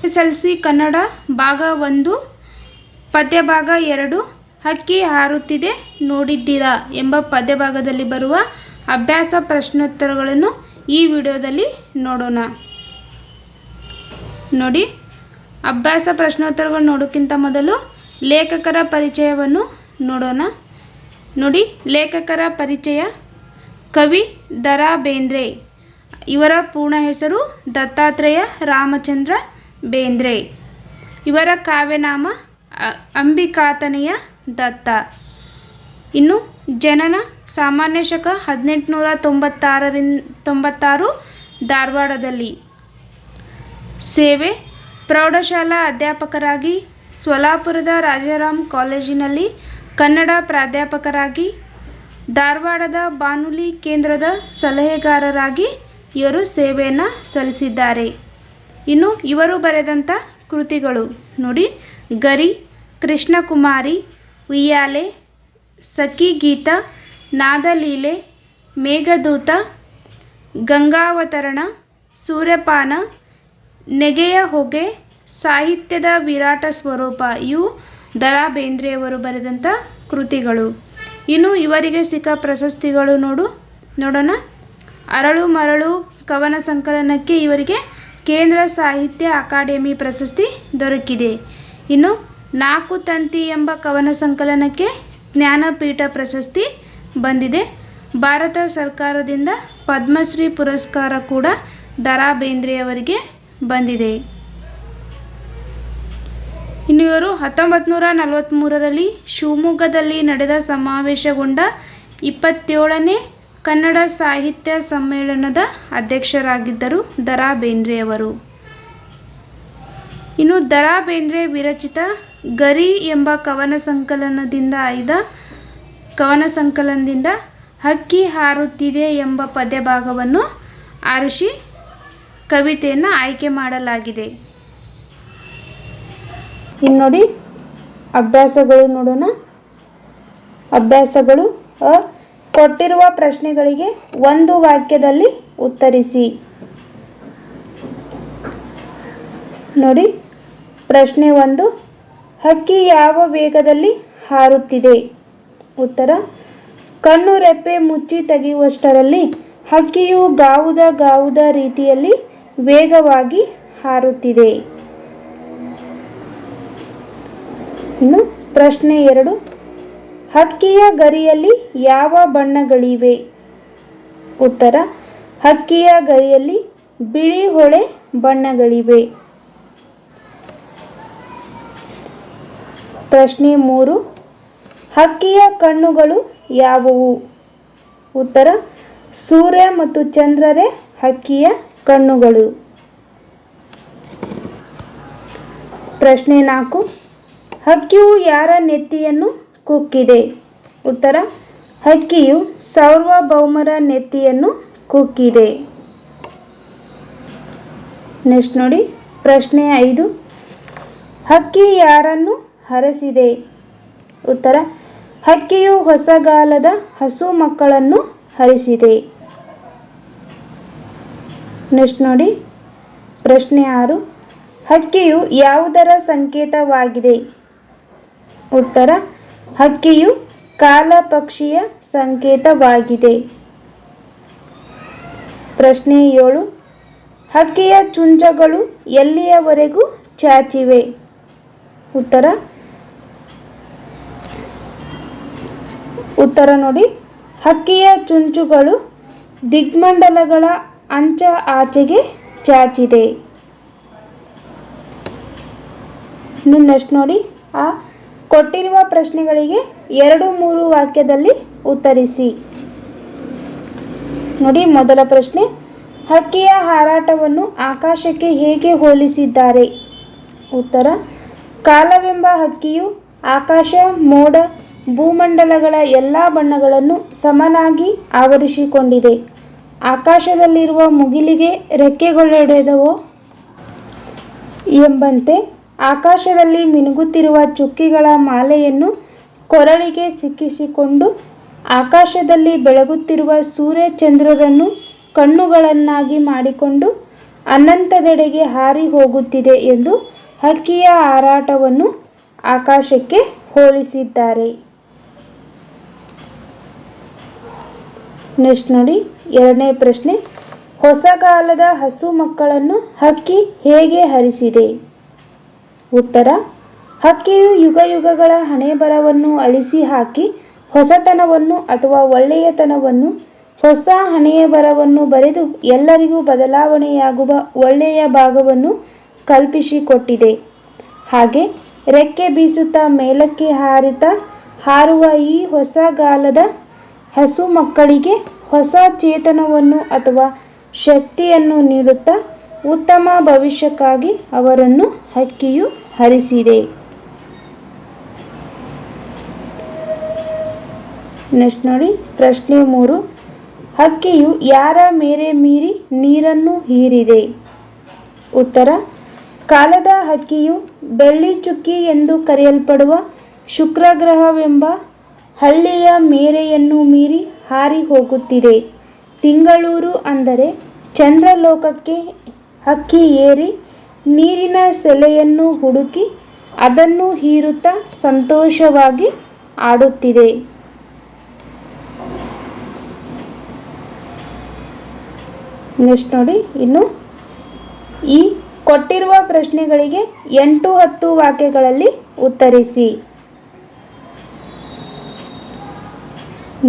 SSLC Kannada ಭಾಗ 1 ಪದ್ಯ ಭಾಗ 2 ಹಕ್ಕಿ ಹಾರುತ್ತಿದೆ ನೋಡಿದ್ದೀರಾ ಎಂಬ ಪದ್ಯ ಭಾಗದಲ್ಲಿ ಬರುವ ಅಭ್ಯಾಸ ಪ್ರಶ್ನೋತ್ತರಗಳನ್ನು ಈ ವಿಡಿಯೋದಲ್ಲಿ ನೋಡೋಣ. ನೋಡಿ, ಅಭ್ಯಾಸ ಪ್ರಶ್ನೋತ್ತರಗಳು ನೋಡೋಕ್ಕಿಂತ ಮೊದಲು ಲೇಖಕರ ಪರಿಚಯವನ್ನು ನೋಡೋಣ. ನೋಡಿ, ಲೇಖಕರ ಪರಿಚಯ. ಕವಿ ದ.ರಾ. ಬೇಂದ್ರೆ. ಇವರ ಪೂರ್ಣ ಹೆಸರು ದತ್ತಾತ್ರೇಯ ರಾಮಚಂದ್ರ ಬೇಂದ್ರೆ. ಇವರ ಕಾವ್ಯನಾಮ ಅಂಬಿಕಾತನಯ ದತ್ತ. ಇನ್ನು ಜನನ ಸಾಮಾನ್ಯ ಶಕ 1896 ಧಾರವಾಡದಲ್ಲಿ. ಸೇವೆ ಪ್ರೌಢಶಾಲಾ ಅಧ್ಯಾಪಕರಾಗಿ, ಸೊಲ್ಲಾಪುರದ ರಾಜಾರಾಮ್ ಕಾಲೇಜಿನಲ್ಲಿ ಕನ್ನಡ ಪ್ರಾಧ್ಯಾಪಕರಾಗಿ, ಧಾರವಾಡದ ಬಾನುಲಿ ಕೇಂದ್ರದ ಸಲಹೆಗಾರರಾಗಿ ಇವರು ಸೇವೆಯನ್ನು ಸಲ್ಲಿಸಿದ್ದಾರೆ. ಇನ್ನು ಇವರು ಬರೆದಂಥ ಕೃತಿಗಳು ನೋಡಿ, ಗರಿ, ಕೃಷ್ಣಕುಮಾರಿ, ಉಯ್ಯಾಲೆ, ಸಖಿ ಗೀತ, ನಾದಲೀಲೆ, ಮೇಘದೂತ, ಗಂಗಾವತರಣ, ಸೂರ್ಯಪಾನ, ನೆಗೆಯ ಹೊಗೆ, ಸಾಹಿತ್ಯದ ವಿರಾಟ ಸ್ವರೂಪ. ಇವು ದ.ರಾ. ಬೇಂದ್ರೆಯವರು ಬರೆದಂಥ ಕೃತಿಗಳು. ಇನ್ನು ಇವರಿಗೆ ಸಿಕ್ಕ ಪ್ರಶಸ್ತಿಗಳು ನೋಡೋಣ. ಅರಳು ಮರಳು ಕವನ ಸಂಕಲನಕ್ಕೆ ಇವರಿಗೆ ಕೇಂದ್ರ ಸಾಹಿತ್ಯ ಅಕಾಡೆಮಿ ಪ್ರಶಸ್ತಿ ದೊರಕಿದೆ. ಇನ್ನು 4 ತಂತಿ ಎಂಬ ಕವನ ಸಂಕಲನಕ್ಕೆ ಜ್ಞಾನಪೀಠ ಪ್ರಶಸ್ತಿ ಬಂದಿದೆ. ಭಾರತ ಸರ್ಕಾರದಿಂದ ಪದ್ಮಶ್ರೀ ಪುರಸ್ಕಾರ ಕೂಡ ದ.ರಾ. ಬೇಂದ್ರೆಯವರಿಗೆ ಬಂದಿದೆ. ಇನ್ನು ಇವರು 1943ರಲ್ಲಿ ಶಿವಮೊಗ್ಗದಲ್ಲಿ ನಡೆದ ಸಮಾವೇಶಗೊಂಡ 27ನೇ ಕನ್ನಡ ಸಾಹಿತ್ಯ ಸಮ್ಮೇಳನದ ಅಧ್ಯಕ್ಷರಾಗಿದ್ದರು ದ.ರಾ. ಬೇಂದ್ರೆಯವರು. ಇನ್ನು ದ.ರಾ. ಬೇಂದ್ರೆ ವಿರಚಿತ ಗರಿ ಎಂಬ ಕವನ ಸಂಕಲನದಿಂದ ಹಕ್ಕಿ ಹಾರುತ್ತಿದೆ ಎಂಬ ಪದ್ಯ ಭಾಗವನ್ನು ಆರಿಸಿ ಕವಿತೆಯನ್ನು ಆಯ್ಕೆ ಮಾಡಲಾಗಿದೆ. ಇನ್ನು ನೋಡಿ, ಅಭ್ಯಾಸಗಳು ನೋಡೋಣ. ಅಭ್ಯಾಸಗಳು: ಕೊಟ್ಟಿರುವ ಪ್ರಶ್ನೆಗಳಿಗೆ ಒಂದು ವಾಕ್ಯದಲ್ಲಿ ಉತ್ತರಿಸಿ. ನೋಡಿ, ಪ್ರಶ್ನೆ 1: ಹಕ್ಕಿ ಯಾವ ವೇಗದಲ್ಲಿ ಹಾರುತ್ತಿದೆ? ಉತ್ತರ: ಕಣ್ಣು ರೆಪ್ಪೆ ಮುಚ್ಚಿ ತೆಗೆಯುವಷ್ಟರಲ್ಲಿ ಹಕ್ಕಿಯು ಗಾವುದ ರೀತಿಯಲ್ಲಿ ವೇಗವಾಗಿ ಹಾರುತ್ತಿದೆ. ಇನ್ನು ಪ್ರಶ್ನೆ 2: ಹಕ್ಕಿಯ ಗರಿಯಲ್ಲಿ ಯಾವ ಬಣ್ಣಗಳಿವೆ? ಉತ್ತರ: ಹಕ್ಕಿಯ ಗರಿಯಲ್ಲಿ ಬಿಳಿ ಹೊಳೆ ಬಣ್ಣಗಳಿವೆ. ಪ್ರಶ್ನೆ 3: ಹಕ್ಕಿಯ ಕಣ್ಣುಗಳು ಯಾವುವು? ಉತ್ತರ: ಸೂರ್ಯ ಮತ್ತು ಚಂದ್ರರೇ ಹಕ್ಕಿಯ ಕಣ್ಣುಗಳು. ಪ್ರಶ್ನೆ 4: ಹಕ್ಕಿಯು ಯಾರ ನೆತ್ತಿಯನ್ನು ಕುಕ್ಕಿದೆ? ಉತ್ತರ: ಹಕ್ಕಿಯು ಸಾರ್ವಭೌಮರ ನೆತ್ತಿಯನ್ನು ಕುಕ್ಕಿದೆ. ನೆಕ್ಸ್ಟ್ ನೋಡಿ, ಪ್ರಶ್ನೆ 5: ಹಕ್ಕಿ ಯಾರನ್ನು ಹರಸಿದೆ? ಉತ್ತರ: ಹಕ್ಕಿಯು ಹೊಸಗಾಲದ ಹಸು ಮಕ್ಕಳನ್ನು ಹರಿಸಿದೆ. ನೆಕ್ಸ್ಟ್ ನೋಡಿ, ಪ್ರಶ್ನೆ 6: ಹಕ್ಕಿಯು ಯಾವುದರ ಸಂಕೇತವಾಗಿದೆ? ಉತ್ತರ: ಹಕ್ಕಿಯು ಕಾಲ ಪಕ್ಷಿಯ ಸಂಕೇತವಾಗಿದೆ. ಪ್ರಶ್ನೆ 7: ಹಕ್ಕಿಯ ಚುಂಚಗಳು ಎಲ್ಲಿಯವರೆಗೂ ಚಾಚಿವೆ? ಉತ್ತರ ನೋಡಿ, ಹಕ್ಕಿಯ ಚುಂಚುಗಳು ದಿಗ್ಮಂಡಲಗಳ ಅಂಚ ಆಚೆಗೆ ಚಾಚಿದೆ. ನೆಕ್ಸ್ಟ್ ನೋಡಿ, ಕೊಟ್ಟಿರುವ ಪ್ರಶ್ನೆಗಳಿಗೆ 2-3 ವಾಕ್ಯದಲ್ಲಿ ಉತ್ತರಿಸಿ. ನೋಡಿ, ಮೊದಲ ಪ್ರಶ್ನೆ: ಹಕ್ಕಿಯ ಹಾರಾಟವನ್ನು ಆಕಾಶಕ್ಕೆ ಹೇಗೆ ಹೋಲಿಸಿದ್ದಾರೆ? ಉತ್ತರ: ಕಾಲವೆಂಬ ಹಕ್ಕಿಯು ಆಕಾಶ, ಮೋಡ, ಭೂಮಂಡಲಗಳ ಎಲ್ಲ ಬಣ್ಣಗಳನ್ನು ಸಮನಾಗಿ ಆವರಿಸಿಕೊಂಡಿದೆ. ಆಕಾಶದಲ್ಲಿರುವ ಮುಗಿಲಿಗೆ ರೆಕ್ಕೆಗಳೊಡೆದವೋ ಎಂಬಂತೆ ಆಕಾಶದಲ್ಲಿ ಮಿನುಗುತ್ತಿರುವ ಚುಕ್ಕಿಗಳ ಮಾಲೆಯನ್ನು ಕೊರಳಿಗೆ ಸಿಕ್ಕಿಸಿಕೊಂಡು ಆಕಾಶದಲ್ಲಿ ಬೆಳಗುತ್ತಿರುವ ಸೂರ್ಯ ಚಂದ್ರರನ್ನು ಕಣ್ಣುಗಳನ್ನಾಗಿ ಮಾಡಿಕೊಂಡು ಅನಂತದೆಡೆಗೆ ಹಾರಿ ಹೋಗುತ್ತಿದೆ ಎಂದು ಹಕ್ಕಿಯ ಹಾರಾಟವನ್ನು ಆಕಾಶಕ್ಕೆ ಹೋಲಿಸಿದ್ದಾರೆ. ನೆಕ್ಸ್ಟ್ ನೋಡಿ, ಎರಡನೇ ಪ್ರಶ್ನೆ. ಹೊಸಗಾಲದ ಹಸು ಮಕ್ಕಳನ್ನು ಹಕ್ಕಿ ಹೇಗೆ ಹರಿಸಿದೆ? ಉತ್ತರ: ಹಕ್ಕಿಯು ಯುಗಯುಗಗಳ ಹಣೆಬರಹವನ್ನು ಅಳಿಸಿ ಹಾಕಿ ಹೊಸತನವನ್ನು ಅಥವಾ ಒಳ್ಳೆಯತನವನ್ನು, ಹೊಸ ಹಣೆಬರಹವನ್ನು ಬರೆದು ಎಲ್ಲರಿಗೂ ಬದಲಾವಣೆಯಾಗುವ ಒಳ್ಳೆಯ ಭಾಗವನ್ನು ಕಲ್ಪಿಸಿಕೊಟ್ಟಿದೆ. ಹಾಗೆ ರೆಕ್ಕೆ ಬೀಸುತ್ತಾ ಮೇಲಕ್ಕೆ ಹಾರುವ ಈ ಹೊಸಗಾಲದ ಹಸು ಮಕ್ಕಳಿಗೆ ಹೊಸ ಚೇತನವನ್ನು ಅಥವಾ ಶಕ್ತಿಯನ್ನು ನೀಡುತ್ತಾ ಉತ್ತಮ ಭವಿಷ್ಯಕ್ಕಾಗಿ ಅವರನ್ನು ಹಕ್ಕಿಯು ಹರಿಸಿದೆ. ನೆಕ್ಸ್ಟ್ ನೋಡಿ, ಪ್ರಶ್ನೆ 3. ಹಕ್ಕಿಯು ಯಾರ ಮೇರೆ ಮೀರಿ ನೀರನ್ನು ಹೀರಿದೆ? ಉತ್ತರ: ಕಾಲದ ಹಕ್ಕಿಯು ಬೆಳ್ಳಿ ಚುಕ್ಕಿ ಎಂದು ಕರೆಯಲ್ಪಡುವ ಶುಕ್ರಗ್ರಹವೆಂಬ ಹಳ್ಳಿಯ ಮೇರೆಯನ್ನು ಮೀರಿ ಹಾರಿ ಹೋಗುತ್ತಿದೆ. ತಿಂಗಳೂರು ಅಂದರೆ ಚಂದ್ರಲೋಕಕ್ಕೆ ಹಕ್ಕಿ ಏರಿ ನೀರಿನ ಸೆಲೆಯನ್ನು ಹುಡುಕಿ ಅದನ್ನು ಹೀರುತ್ತಾ ಸಂತೋಷವಾಗಿ ಆಡುತ್ತಿದೆ. ನೆಕ್ಸ್ಟ್ ನೋಡಿ, ಇನ್ನು ಈ ಕೊಟ್ಟಿರುವ ಪ್ರಶ್ನೆಗಳಿಗೆ 8-10 ವಾಕ್ಯಗಳಲ್ಲಿ ಉತ್ತರಿಸಿ.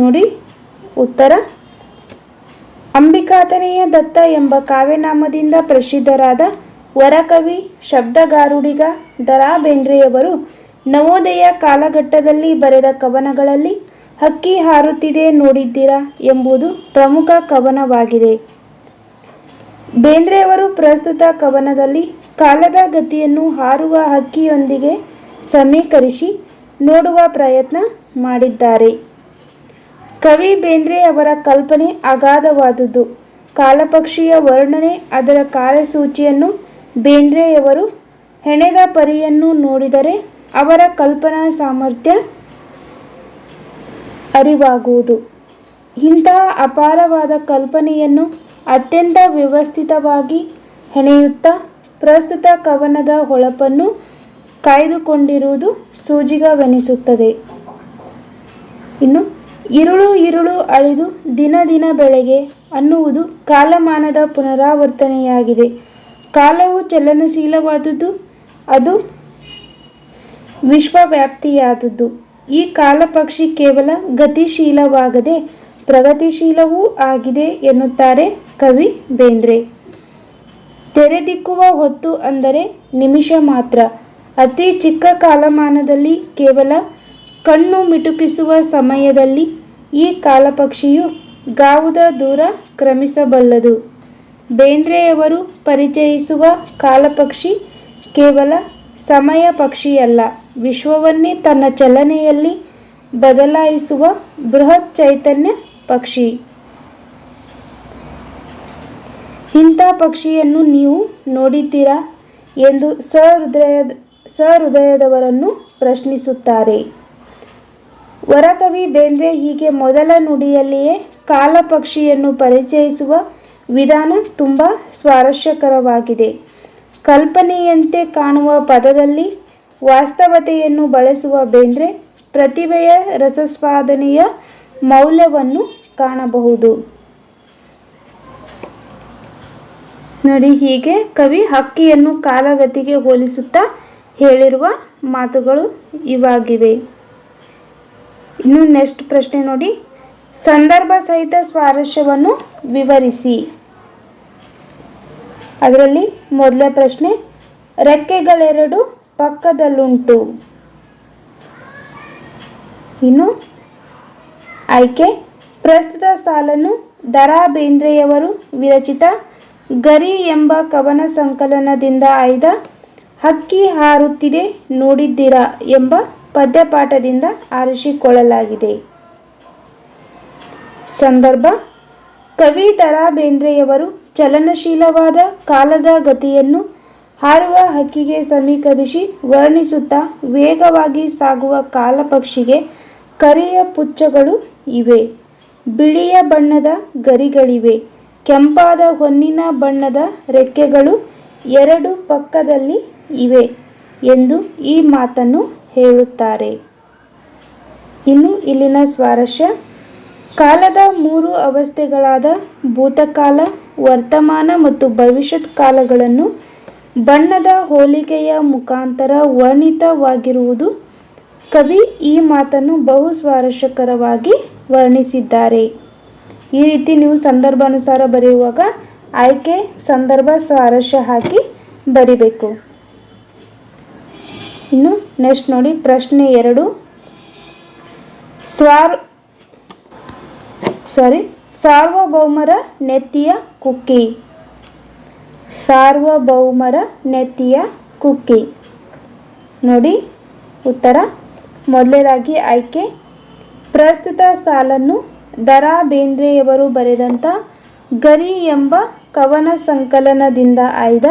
ನೋಡಿ ಉತ್ತರ: ಅಂಬಿಕಾತನಯ ದತ್ತ ಎಂಬ ಕಾವ್ಯನಾಮದಿಂದ ಪ್ರಸಿದ್ಧರಾದ ವರಕವಿ, ಶಬ್ದಗಾರುಡಿಗ ದ ರಾ ಬೇಂದ್ರೆಯವರು ನವೋದಯ ಕಾಲಘಟ್ಟದಲ್ಲಿ ಬರೆದ ಕವನಗಳಲ್ಲಿ ಹಕ್ಕಿ ಹಾರುತ್ತಿದೆ ನೋಡಿದ್ದೀರಾ ಎಂಬುದು ಪ್ರಮುಖ ಕವನವಾಗಿದೆ. ಬೇಂದ್ರೆಯವರು ಪ್ರಸ್ತುತ ಕವನದಲ್ಲಿ ಕಾಲದ ಗತಿಯನ್ನು ಹಾರುವ ಹಕ್ಕಿಯೊಂದಿಗೆ ಸಮೀಕರಿಸಿ ನೋಡುವ ಪ್ರಯತ್ನ ಮಾಡಿದ್ದಾರೆ. ಕವಿ ಬೇಂದ್ರೆ ಅವರ ಕಲ್ಪನೆ ಅಗಾಧವಾದುದು. ಕಾಲಪಕ್ಷಿಯ ವರ್ಣನೆ, ಅದರ ಕಾರ್ಯಸೂಚಿಯನ್ನು ಬೇಂದ್ರೆಯವರು ಹೆಣೆದ ಪರಿಯನ್ನು ನೋಡಿದರೆ ಅವರ ಕಲ್ಪನಾ ಸಾಮರ್ಥ್ಯ ಅರಿವಾಗುವುದು. ಇಂತಹ ಅಪಾರವಾದ ಕಲ್ಪನೆಯನ್ನು ಅತ್ಯಂತ ವ್ಯವಸ್ಥಿತವಾಗಿ ಹೆಣೆಯುತ್ತಾ ಪ್ರಸ್ತುತ ಕವನದ ಹೊಳಪನ್ನು ಕಾಯ್ದುಕೊಂಡಿರುವುದು ಸೋಜಿಗವೆನಿಸುತ್ತದೆ. ಇನ್ನು ಇರುಳು ಇರುಳು ಅಳಿದು ದಿನ ದಿನ ಬೆಳಗ್ಗೆ ಅನ್ನುವುದು ಕಾಲಮಾನದ ಪುನರಾವರ್ತನೆಯಾಗಿದೆ. ಕಾಲವು ಚಲನಶೀಲವಾದುದು, ಅದು ವಿಶ್ವವ್ಯಾಪಿಯಾದುದು. ಈ ಕಾಲಪಕ್ಷಿ ಕೇವಲ ಗತಿಶೀಲವಾಗದೆ ಪ್ರಗತಿಶೀಲವೂ ಆಗಿದೆ ಎನ್ನುತ್ತಾರೆ ಕವಿ ಬೇಂದ್ರೆ. ತೆರೆದಿಕ್ಕುವ ಹೊತ್ತು ಅಂದರೆ ನಿಮಿಷ ಮಾತ್ರ. ಅತಿ ಚಿಕ್ಕ ಕಾಲಮಾನದಲ್ಲಿ ಕೇವಲ ಕಣ್ಣು ಮಿಟುಕಿಸುವ ಸಮಯದಲ್ಲಿ ಈ ಕಾಲಪಕ್ಷಿಯು ಗಾವುದ ದೂರ ಕ್ರಮಿಸಬಲ್ಲದು. ಬೇಂದ್ರೆಯವರು ಪರಿಚಯಿಸುವ ಕಾಲಪಕ್ಷಿ ಕೇವಲ ಸಮಯ ಪಕ್ಷಿಯಲ್ಲ, ವಿಶ್ವವನ್ನೇ ತನ್ನ ಚಲನೆಯಲ್ಲಿ ಬದಲಾಯಿಸುವ ಬೃಹತ್ ಚೈತನ್ಯ ಪಕ್ಷಿ. ಇಂಥ ಪಕ್ಷಿಯನ್ನು ನೀವು ನೋಡಿದ್ದೀರಾ ಎಂದು ಸಹೃದಯದವರನ್ನು ಪ್ರಶ್ನಿಸುತ್ತಾರೆ. ವರಕವಿ ಬೇಂದ್ರೆ ಹೀಗೆ ಮೊದಲ ನುಡಿಯಲ್ಲಿಯೇ ಕಾಲಪಕ್ಷಿಯನ್ನು ಪರಿಚಯಿಸುವ ವಿಧಾನ ತುಂಬ ಸ್ವಾರಸ್ಯಕರವಾಗಿದೆ. ಕಲ್ಪನೆಯಂತೆ ಕಾಣುವ ಪದದಲ್ಲಿ ವಾಸ್ತವತೆಯನ್ನು ಬಳಸುವ ಬೇಂದ್ರೆ ಪ್ರತಿಭೆಯ ರಸಾಸ್ವಾದನೆಯ ಮೌಲ್ಯವನ್ನು ಕಾಣಬಹುದು. ನೋಡಿ, ಹೀಗೆ ಕವಿ ಹಕ್ಕಿಯನ್ನು ಕಾಲಗತಿಗೆ ಹೋಲಿಸುತ್ತಾ ಹೇಳಿರುವ ಮಾತುಗಳು ಇವಾಗಿವೆ. ಇನ್ನು ನೆಕ್ಸ್ಟ್ ಪ್ರಶ್ನೆ ನೋಡಿ, ಸಂದರ್ಭ ಸಹಿತ ಸ್ವಾರಸ್ಯವನ್ನು ವಿವರಿಸಿ. ಅದರಲ್ಲಿ ಮೊದಲ ಪ್ರಶ್ನೆ, ರೆಕ್ಕೆಗಳೆರಡು ಪಕ್ಕದಲ್ಲುಂಟು. ಇನ್ನು ಆಯ್ಕೆ, ಪ್ರಸ್ತುತ ಸಾಲನ್ನು ದ ರಾ ಬೇಂದ್ರೆಯವರು ವಿರಚಿತ ಗರಿ ಎಂಬ ಕವನ ಸಂಕಲನದಿಂದ ಆಯ್ದ ಹಕ್ಕಿ ಹಾರುತ್ತಿದೆ ನೋಡಿದ್ದೀರಾ ಎಂಬ ಪದ್ಯಪಾಠದಿಂದ ಆರಿಸಿಕೊಳ್ಳಲಾಗಿದೆ. ಸಂದರ್ಭ, ಕವಿ ದ ರಾ ಬೇಂದ್ರೆಯವರು ಚಲನಶೀಲವಾದ ಕಾಲದ ಗತಿಯನ್ನು ಹಾರುವ ಹಕ್ಕಿಗೆ ಸಮೀಕರಿಸಿ ವರ್ಣಿಸುತ್ತಾ ವೇಗವಾಗಿ ಸಾಗುವ ಕಾಲಪಕ್ಷಿಗೆ ಕರಿಯ ಪುಚ್ಚಗಳು ಇವೆ, ಬಿಳಿಯ ಬಣ್ಣದ ಗರಿಗಳಿವೆ, ಕೆಂಪಾದ ಹೊನ್ನಿನ ಬಣ್ಣದ ರೆಕ್ಕೆಗಳು ಎರಡು ಪಕ್ಕದಲ್ಲಿ ಇವೆ ಎಂದು ಈ ಮಾತನ್ನು ಹೇಳುತ್ತಾರೆ. ಇನ್ನು ಇಲ್ಲಿನ ಸ್ವಾರಸ್ಯ, ಕಾಲದ ಮೂರು ಅವಸ್ಥೆಗಳಾದ ಭೂತಕಾಲ, ವರ್ತಮಾನ ಮತ್ತು ಭವಿಷ್ಯತ್ ಕಾಲಗಳನ್ನು ಬಣ್ಣದ ಹೋಲಿಕೆಯ ಮುಖಾಂತರ ವರ್ಣಿತವಾಗಿರುವುದು. ಕವಿ ಈ ಮಾತನ್ನು ಬಹು ಸ್ವಾರಸ್ಯಕರವಾಗಿ ವರ್ಣಿಸಿದ್ದಾರೆ. ಈ ರೀತಿ ನೀವು ಸಂದರ್ಭಾನುಸಾರ ಬರೆಯುವಾಗ ಆಯ್ಕೆ, ಸಂದರ್ಭ, ಸ್ವಾರಸ್ಯ ಹಾಕಿ ಬರಿಬೇಕು. ಇನ್ನು ನೆಕ್ಸ್ಟ್ ನೋಡಿ, ಪ್ರಶ್ನೆ 2. ಸಾರ್ವಭೌಮರ ನೆತ್ತಿಯ ಕುಕ್ಕಿ. ಸಾರ್ವಭೌಮರ ನೆತ್ತಿಯ ಕುಕ್ಕಿ. ನೋಡಿ ಉತ್ತರ. ಮೊದಲನೇದಾಗಿ ಆಯ್ಕೆ, ಪ್ರಸ್ತುತ ಸಾಲನ್ನು ದ.ರಾ ಬೇಂದ್ರೆಯವರು ಬರೆದಂಥ ಗರಿ ಎಂಬ ಕವನ ಸಂಕಲನದಿಂದ ಆಯ್ದ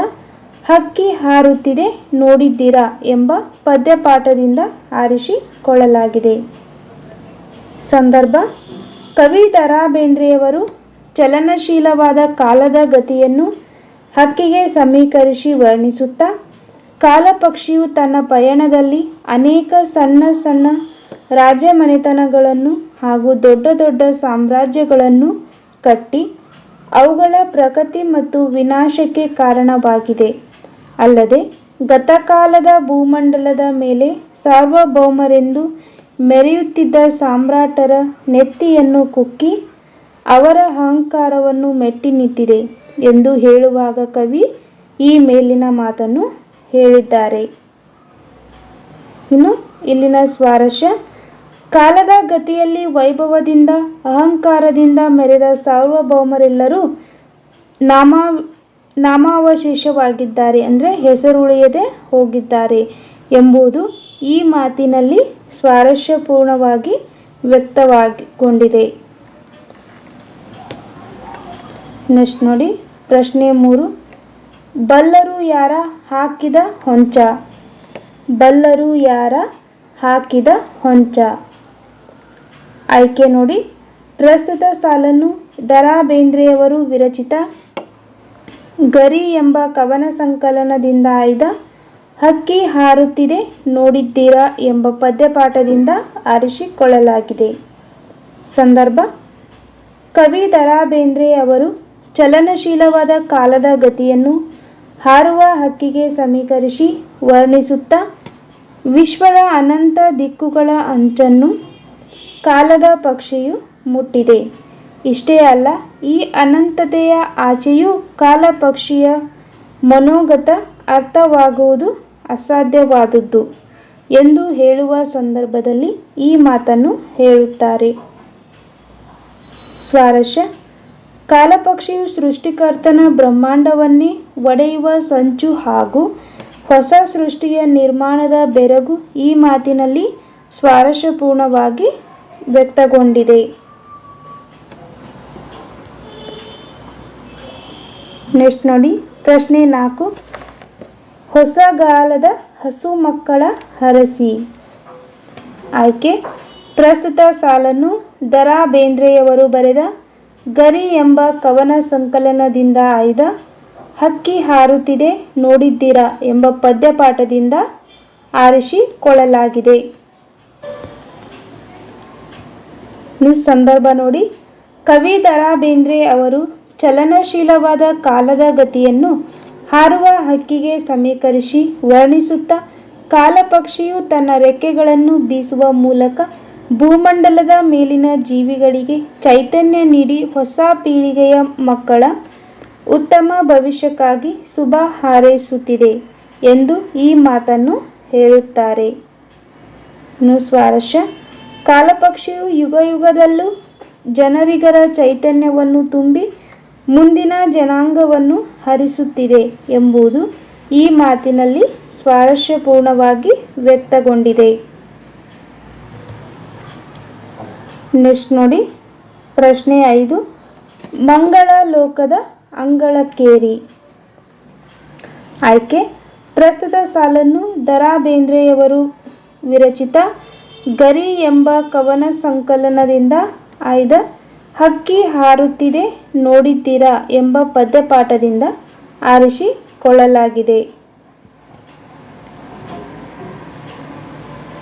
ಹಕ್ಕಿ ಹಾರುತ್ತಿದೆ ನೋಡಿದ್ದೀರಾ ಎಂಬ ಪದ್ಯಪಾಠದಿಂದ ಆರಿಸಿಕೊಳ್ಳಲಾಗಿದೆ. ಸಂದರ್ಭ, ಕವಿ ದ.ರಾ ಬೇಂದ್ರೆಯವರು ಚಲನಶೀಲವಾದ ಕಾಲದ ಗತಿಯನ್ನು ಹಕ್ಕಿಗೆ ಸಮೀಕರಿಸಿ ವರ್ಣಿಸುತ್ತಾ, ಕಾಲಪಕ್ಷಿಯು ತನ್ನ ಪಯಣದಲ್ಲಿ ಅನೇಕ ಸಣ್ಣ ಸಣ್ಣ ರಾಜಮನೆತನಗಳನ್ನು ಹಾಗೂ ದೊಡ್ಡ ದೊಡ್ಡ ಸಾಮ್ರಾಜ್ಯಗಳನ್ನು ಕಟ್ಟಿ ಅವುಗಳ ಪ್ರಗತಿ ಮತ್ತು ವಿನಾಶಕ್ಕೆ ಕಾರಣವಾಗಿದೆ. ಅಲ್ಲದೆ ಗತಕಾಲದ ಭೂಮಂಡಲದ ಮೇಲೆ ಸಾರ್ವಭೌಮರೆಂದು ಮೆರೆಯುತ್ತಿದ್ದ ಸಾಮ್ರಾಟರ ನೆತ್ತಿಯನ್ನು ಕುಕ್ಕಿ ಅವರ ಅಹಂಕಾರವನ್ನು ಮೆಟ್ಟಿ ನಿಂತಿದೆ ಎಂದು ಹೇಳುವಾಗ ಕವಿ ಈ ಮೇಲಿನ ಮಾತನ್ನು ಹೇಳಿದ್ದಾರೆ. ಇನ್ನು ಇಲ್ಲಿನ ಸ್ವಾರಸ್ಯ, ಕಾಲದ ಗತಿಯಲ್ಲಿ ವೈಭವದಿಂದ ಅಹಂಕಾರದಿಂದ ಮೆರೆದ ಸಾರ್ವಭೌಮರೆಲ್ಲರೂ ನಾಮಾವಶೇಷವಾಗಿದ್ದಾರೆ, ಅಂದರೆ ಹೆಸರುಳಿಯದೆ ಹೋಗಿದ್ದಾರೆ ಎಂಬುದು ಈ ಮಾತಿನಲ್ಲಿ ಸ್ವಾರಸ್ಯಪೂರ್ಣವಾಗಿ ವ್ಯಕ್ತವಾಗಿಕೊಂಡಿದೆ. ನೆಕ್ಸ್ಟ್ ನೋಡಿ, ಪ್ರಶ್ನೆ 3. ಬಲ್ಲರು ಯಾರ ಹಾಕಿದ ಹೊಂಚ. ಬಲ್ಲರು ಯಾರ ಹಾಕಿದ ಹೊಂಚ. ಆಯ್ಕೆ ನೋಡಿ, ಪ್ರಸ್ತುತ ಸಾಲನ್ನು ದ.ರಾ ಬೇಂದ್ರೆಯವರು ವಿರಚಿತ ಗರಿ ಎಂಬ ಕವನ ಸಂಕಲನದಿಂದ ಆಯ್ದ ಹಕ್ಕಿ ಹಾರುತ್ತಿದೆ ನೋಡಿದ್ದೀರಾ ಎಂಬ ಪದ್ಯಪಾಠದಿಂದ ಆರಿಸಿಕೊಳ್ಳಲಾಗಿದೆ. ಸಂದರ್ಭ, ಕವಿ ದ.ರಾ ಬೇಂದ್ರೆ ಅವರು ಚಲನಶೀಲವಾದ ಕಾಲದ ಗತಿಯನ್ನು ಹಾರುವ ಹಕ್ಕಿಗೆ ಸಮೀಕರಿಸಿ ವರ್ಣಿಸುತ್ತಾ, ವಿಶ್ವದ ಅನಂತ ದಿಕ್ಕುಗಳ ಅಂಚನ್ನು ಕಾಲದ ಪಕ್ಷಿಯು ಮುಟ್ಟಿದೆ. ಇಷ್ಟೇ ಅಲ್ಲ, ಈ ಅನಂತತೆಯ ಆಚೆಯೂ ಕಾಲ ಪಕ್ಷಿಯ ಮನೋಗತ ಅರ್ಥವಾಗುವುದು ಅಸಾಧ್ಯವಾದುದು ಎಂದು ಹೇಳುವ ಸಂದರ್ಭದಲ್ಲಿ ಈ ಮಾತನ್ನು ಹೇಳುತ್ತಾರೆ. ಸ್ವಾರಸ್ಯ, ಕಾಲಪಕ್ಷಿಯು ಸೃಷ್ಟಿಕರ್ತನ ಬ್ರಹ್ಮಾಂಡವನ್ನೇ ಒಡೆಯುವ ಸಂಚು ಹಾಗೂ ಹೊಸ ಸೃಷ್ಟಿಯ ನಿರ್ಮಾಣದ ಬೆರಗು ಈ ಮಾತಿನಲ್ಲಿ ಸ್ವಾರಸ್ಯಪೂರ್ಣವಾಗಿ ವ್ಯಕ್ತಗೊಂಡಿದೆ. ನೆಕ್ಸ್ಟ್ ನೋಡಿ, ಪ್ರಶ್ನೆ 4. ಹೊಸಗಾಲದ ಹಸು ಮಕ್ಕಳ ಹರಸಿ. ಆಯ್ಕೆ, ಪ್ರಸ್ತುತ ಸಾಲನ್ನು ದ.ರಾ ಬೇಂದ್ರೆಯವರು ಬರೆದ ಗರಿ ಎಂಬ ಕವನ ಸಂಕಲನದಿಂದ ಆಯ್ದ ಹಕ್ಕಿ ಹಾರುತ್ತಿದೆ ನೋಡಿದ್ದೀರಾ ಎಂಬ ಪದ್ಯಪಾಠದಿಂದ ಆರಿಸಿಕೊಳ್ಳಲಾಗಿದೆ. ಸಂದರ್ಭ ನೋಡಿ, ಕವಿ ದ.ರಾ ಬೇಂದ್ರೆ ಅವರು ಚಲನಶೀಲವಾದ ಕಾಲದ ಗತಿಯನ್ನು ಹಾರುವ ಹಕ್ಕಿಗೆ ಸಮೀಕರಿಸಿ ವರ್ಣಿಸುತ್ತಾ, ಕಾಲಪಕ್ಷಿಯು ತನ್ನ ರೆಕ್ಕೆಗಳನ್ನು ಬೀಸುವ ಮೂಲಕ ಭೂಮಂಡಲದ ಮೇಲಿನ ಜೀವಿಗಳಿಗೆ ಚೈತನ್ಯ ನೀಡಿ ಹೊಸ ಪೀಳಿಗೆಯ ಮಕ್ಕಳ ಉತ್ತಮ ಭವಿಷ್ಯಕ್ಕಾಗಿ ಶುಭ ಹಾರೈಸುತ್ತಿದೆ ಎಂದು ಈ ಮಾತನ್ನು ಹೇಳುತ್ತಾರೆ. ಇನ್ನು ಸ್ವಾರಸ್ಯ, ಕಾಲಪಕ್ಷಿಯು ಯುಗಯುಗದಲ್ಲೂ ಜನರಿಗರ ಚೈತನ್ಯವನ್ನು ತುಂಬಿ ಮುಂದಿನ ಜನಾಂಗವನ್ನು ಹರಿಸುತ್ತಿದೆ ಎಂಬುದು ಈ ಮಾತಿನಲ್ಲಿ ಸ್ವಾರಸ್ಯಪೂರ್ಣವಾಗಿ ವ್ಯಕ್ತಗೊಂಡಿದೆ. ನೆಕ್ಸ್ಟ್ ನೋಡಿ, ಪ್ರಶ್ನೆ 5. ಮಂಗಳ ಲೋಕದ ಅಂಗಳಕ್ಕೇರಿ. ಆಯ್ಕೆ, ಪ್ರಸ್ತುತ ಸಾಲನ್ನು ದ.ರಾ ಬೇಂದ್ರೆಯವರು ವಿರಚಿತ ಗರಿ ಎಂಬ ಕವನ ಸಂಕಲನದಿಂದ ಆಯ್ದ ಹಕ್ಕಿ ಹಾರುತ್ತಿದೆ ನೋಡಿದ್ದೀರಾ ಎಂಬ ಪದ್ಯಪಾಠದಿಂದ ಆರಿಸಿಕೊಳ್ಳಲಾಗಿದೆ.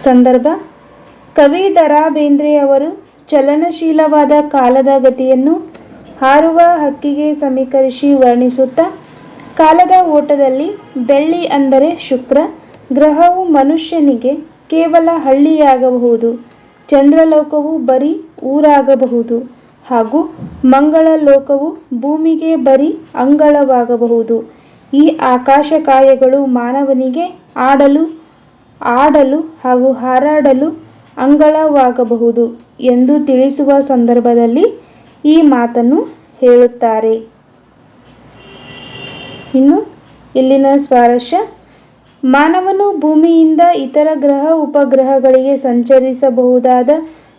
ಸಂದರ್ಭ: ಕವಿ ದ ರಾ ಬೇಂದ್ರೆಯವರು ಚಲನಶೀಲವಾದ ಕಾಲದ ಗತಿಯನ್ನು ಹಾರುವ ಹಕ್ಕಿಗೆ ಸಮೀಕರಿಸಿ ವರ್ಣಿಸುತ್ತಾ, ಕಾಲದ ಓಟದಲ್ಲಿ ಬೆಳ್ಳಿ ಅಂದರೆ ಶುಕ್ರ ಗ್ರಹವು ಮನುಷ್ಯನಿಗೆ ಕೇವಲ ಹಳ್ಳಿಯಾಗಬಹುದು, ಚಂದ್ರಲೋಕವು ಬರೀ ಊರಾಗಬಹುದು ಹಾಗೂ ಮಂಗಳ ಲೋಕವು ಭೂಮಿಗೆ ಬರೀ ಅಂಗಳವಾಗಬಹುದು. ಈ ಆಕಾಶಕಾಯಗಳು ಮಾನವನಿಗೆ ಆಡಲು ಹಾಗೂ ಹಾರಾಡಲು ಅಂಗಳವಾಗಬಹುದು ಎಂದು ತಿಳಿಸುವ ಸಂದರ್ಭದಲ್ಲಿ ಈ ಮಾತನ್ನು ಹೇಳುತ್ತಾರೆ. ಇನ್ನು ಇಲ್ಲಿನ ಸ್ವಾರಸ್ಯ: ಮಾನವನು ಭೂಮಿಯಿಂದ ಇತರ ಗ್ರಹ ಉಪಗ್ರಹಗಳಿಗೆ ಸಂಚರಿಸಬಹುದಾದ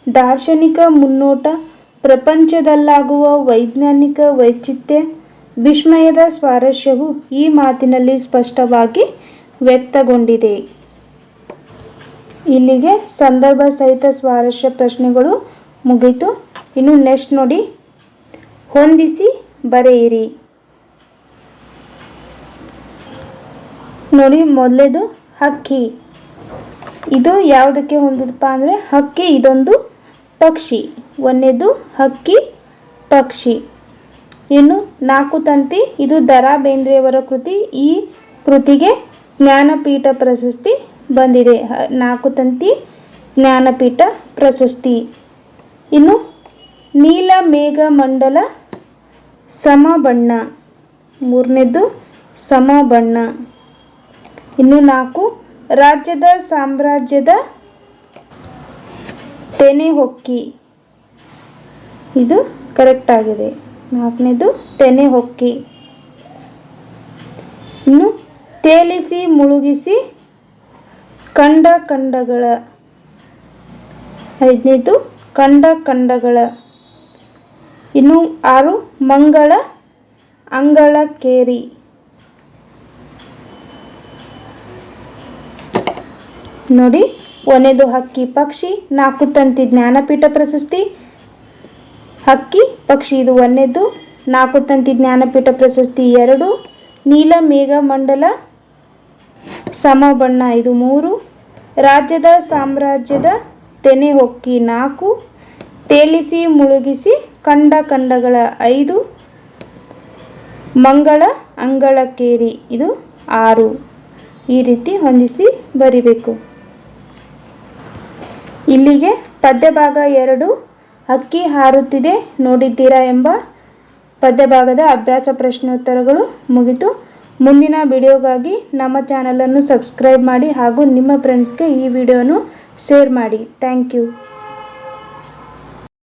ದಾರ್ಶನಿಕ ಮುನ್ನೋಟ, ಪ್ರಪಂಚದಲ್ಲಾಗುವ ವೈಜ್ಞಾನಿಕ ವೈಚಿತ್ರ್ಯ, ವಿಸ್ಮಯದ ಸ್ವಾರಸ್ಯವು ಈ ಮಾತಿನಲ್ಲಿ ಸ್ಪಷ್ಟವಾಗಿ ವ್ಯಕ್ತಗೊಂಡಿದೆ. ಇಲ್ಲಿಗೆ ಸಂದರ್ಭ ಸಹಿತ ಸ್ವಾರಸ್ಯ ಪ್ರಶ್ನೆಗಳು ಮುಗೀತು. ಇನ್ನು ನೆಕ್ಸ್ಟ್ ನೋಡಿ, ಹೊಂದಿಸಿ ಬರೆಯಿರಿ. ನೋಡಿ, ಮೊದಲೇದು ಹಕ್ಕಿ. ಇದು ಯಾವುದಕ್ಕೆ ಹೊಂದಿದಪ್ಪ ಅಂದರೆ ಹಕ್ಕಿ ಇದೊಂದು ಪಕ್ಷಿ. ಒಂದನೇದು ಹಕ್ಕಿ ಪಕ್ಷಿ. ಇನ್ನು ನಾಲ್ಕು ತಂತಿ, ಇದು ದ ರಾ ಬೇಂದ್ರೆಯವರ ಕೃತಿ. ಈ ಕೃತಿಗೆ ಜ್ಞಾನಪೀಠ ಪ್ರಶಸ್ತಿ ಬಂದಿದೆ. ನಾಲ್ಕು ತಂತಿ ಜ್ಞಾನಪೀಠ ಪ್ರಶಸ್ತಿ. ಇನ್ನು ನೀಲ ಮೇಘ ಮಂಡಲ ಸಮಬಣ್ಣ, ಮೂರನೇದು ಸಮಬಣ್ಣ. ಇನ್ನು 4 ರಾಜ್ಯದ ಸಾಮ್ರಾಜ್ಯದ ತೆನೆ ಹೊಕ್ಕಿ. ಇದು ಕರೆಕ್ಟ್ ಆಗಿದೆ. 4ನೇದು ತೆನೆ ಹೊಕ್ಕಿ. ಇನ್ನು ತೇಲಿಸಿ ಮುಳುಗಿಸಿ ಕಂಡ ಖಂಡಗಳ. 5ನೇದು ಕಂಡ ಖಂಡಗಳ. ಇನ್ನು 6 ಮಂಗಳ ಅಂಗಳಕ್ಕೇರಿ. ನೋಡಿ, 1ನೇದು ಹಕ್ಕಿ ಪಕ್ಷಿ, 4 ತಂತಿ ಜ್ಞಾನಪೀಠ ಪ್ರಶಸ್ತಿ. ಹಕ್ಕಿ ಪಕ್ಷಿ ಇದು 1ನೇದು, 4 ತಂತಿ ಜ್ಞಾನಪೀಠ ಪ್ರಶಸ್ತಿ 2, ನೀಲ ಮೇಘ ಮಂಡಲ ಸಮಬಣ್ಣ ಇದು 3, ರಾಜ್ಯದ ಸಾಮ್ರಾಜ್ಯದ ತೆನೆ ಹೊಕ್ಕಿ 4, ತೇಲಿಸಿ ಮುಳುಗಿಸಿ ಕಂಡ ಖಂಡಗಳ 5, ಮಂಗಳ ಅಂಗಳಕ್ಕೇರಿ ಇದು 6. ಈ ರೀತಿ ಹೊಂದಿಸಿ ಬರಿಬೇಕು. ಇಲ್ಲಿಗೆ ಪದ್ಯಭಾಗ 2 ಹಕ್ಕಿ ಹಾರುತ್ತಿದೆ ನೋಡಿದ್ದೀರಾ ಎಂಬ ಪದ್ಯಭಾಗದ ಅಭ್ಯಾಸ ಪ್ರಶ್ನೋತ್ತರಗಳು ಮುಗಿತು. ಮುಂದಿನ ವಿಡಿಯೋಗಾಗಿ ನಮ್ಮ ಚಾನಲನ್ನು ಸಬ್ಸ್ಕ್ರೈಬ್ ಮಾಡಿ ಹಾಗೂ ನಿಮ್ಮ ಫ್ರೆಂಡ್ಸ್ಗೆ ಈ ವಿಡಿಯೋನು ಶೇರ್ ಮಾಡಿ. Thank you.